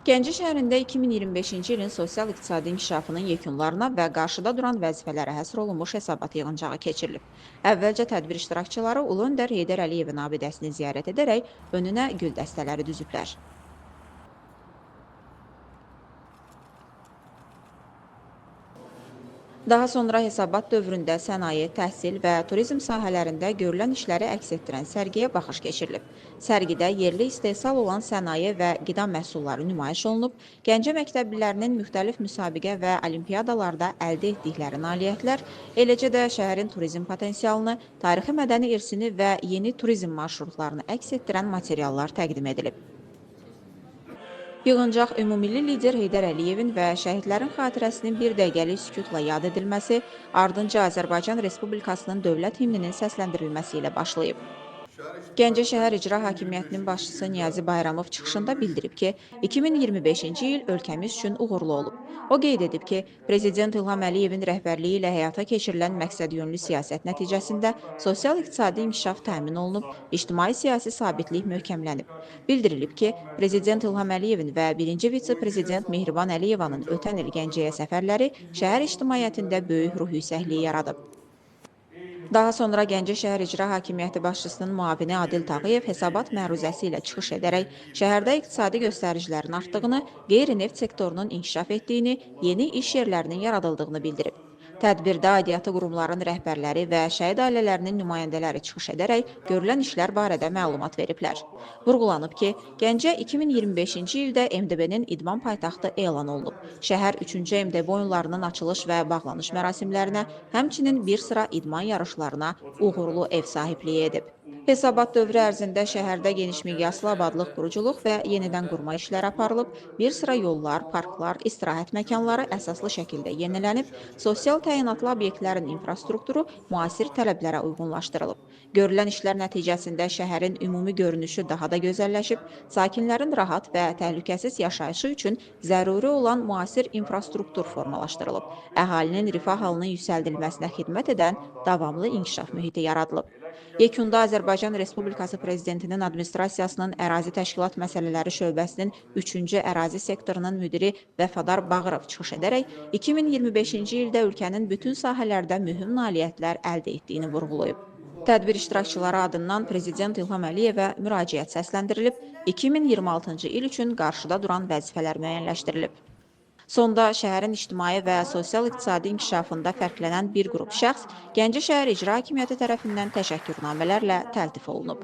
Gəncə şəhərində 2025-ci ilin sosial-iqtisadi inkişafının yekunlarına və qarşıda duran vəzifələrə həsr olunmuş hesabat yığıncağı keçirilib. Əvvəlcə tədbir iştirakçıları Ulu Öndər Heydər Əliyevin abidəsini ziyarət edərək önünə gül dəstələri düzüblər. Daha sonra hesabat dövründə sənaye, təhsil və turizm sahələrində görülən işləri əks etdirən sərgiyə baxış keçirilib. Sərgidə yerli istehsal olan sənaye və qida məhsulları nümayiş olunub, Gəncə məktəblilərinin müxtəlif müsabiqə və olimpiyadalarda əldə etdikləri nailiyyətlər, eləcə də şəhərin turizm potensialını, tarixi-mədəni irsini və yeni turizm marşrutlarını əks etdirən materiallar təqdim edilib. Yığıncaq ümummilli lider Heydər Əliyevin və şəhidlərin xatirəsinin bir dəqiqəlik sükutla yad edilməsi, ardınca Azərbaycan Respublikasının dövlət himninin səsləndirilməsi ilə başlayıb. Gəncə şəhər İcra Hakimiyyətinin başçısı Niyazi Bayramov çıxışında bildirib ki, 2025-ci il ölkəmiz üçün uğurlu olub. O qeyd edib ki, Prezident İlham Əliyevin rəhbərliyi ilə həyata keçirilən məqsədyönlü siyasət nəticəsində sosial-iqtisadi inkişaf təmin olunub, ictimai-siyasi sabitlik möhkəmlənib. Bildirilib ki, Prezident İlham Əliyevin və birinci vitse-prezident Mehriban Əliyevanın ötən il Gəncəyə səfərləri şəhər ictimaiyyətində böyük ruh yüksəkliyi yaradıb. Daha sonra Gəncə şəhər İcra Hakimiyyəti başçısının müavini Adil Tağıyev hesabat məruzəsi ilə çıxış edərək şəhərdə iqtisadi göstəricilərin artdığını, qeyri-neft sektorunun inkişaf etdiyini, yeni iş yerlərinin yaradıldığını bildirib. Tədbirdə aidiyyatı qurumların rəhbərləri və şəhid ailələrinin nümayəndələri çıxış edərək görülən işlər barədə məlumat veriblər. Vurğulanıb ki, Gəncə 2025-ci ildə MDB-nin idman paytaxtı elan olunub. Şəhər 3-cü MDB oyunlarının açılış və bağlanış mərasimlərinə, həmçinin bir sıra idman yarışlarına uğurlu ev sahibliyi edib. Hesabat dövrü ərzində şəhərdə genişmiqyaslı abadlıq, quruculuq və yenidən qurma işləri aparılıb, bir sıra yollar, parklar, istirahət məkanları əsaslı şəkildə yenilənib, sosial təyinatlı obyektlərin infrastrukturu müasir tələblərə uyğunlaşdırılıb. Görülən işlər nəticəsində şəhərin ümumi görünüşü daha da gözəlləşib, sakinlərin rahat və təhlükəsiz yaşayışı üçün zəruri olan müasir infrastruktur formalaşdırılıb, əhalinin rifah halının yüksəldilməsinə xidmət edən davamlı inkişaf mühiti yaradılıb. Yekunda Azərbaycan Respublikası Prezidentinin Administrasiyasının Ərazi Təşkilat Məsələləri şöbəsinin 3-cü ərazi sektorunun müdiri Vəfadar Bağırov çıxış edərək 2025-ci ildə ölkənin bütün sahələrdə mühüm nailiyyətlər əldə etdiyini vurğulayıb. Tədbir iştirakçıları adından Prezident İlham Əliyevə müraciət səsləndirilib, 2026-cı il üçün qarşıda duran vəzifələr müəyyənləşdirilib. Sonda şəhərin ictimai və sosial-iqtisadi inkişafında fərqlənən bir qrup şəxs Gəncə şəhər İcra Hakimiyyəti tərəfindən təşəkkürnamələrlə təltif olunub.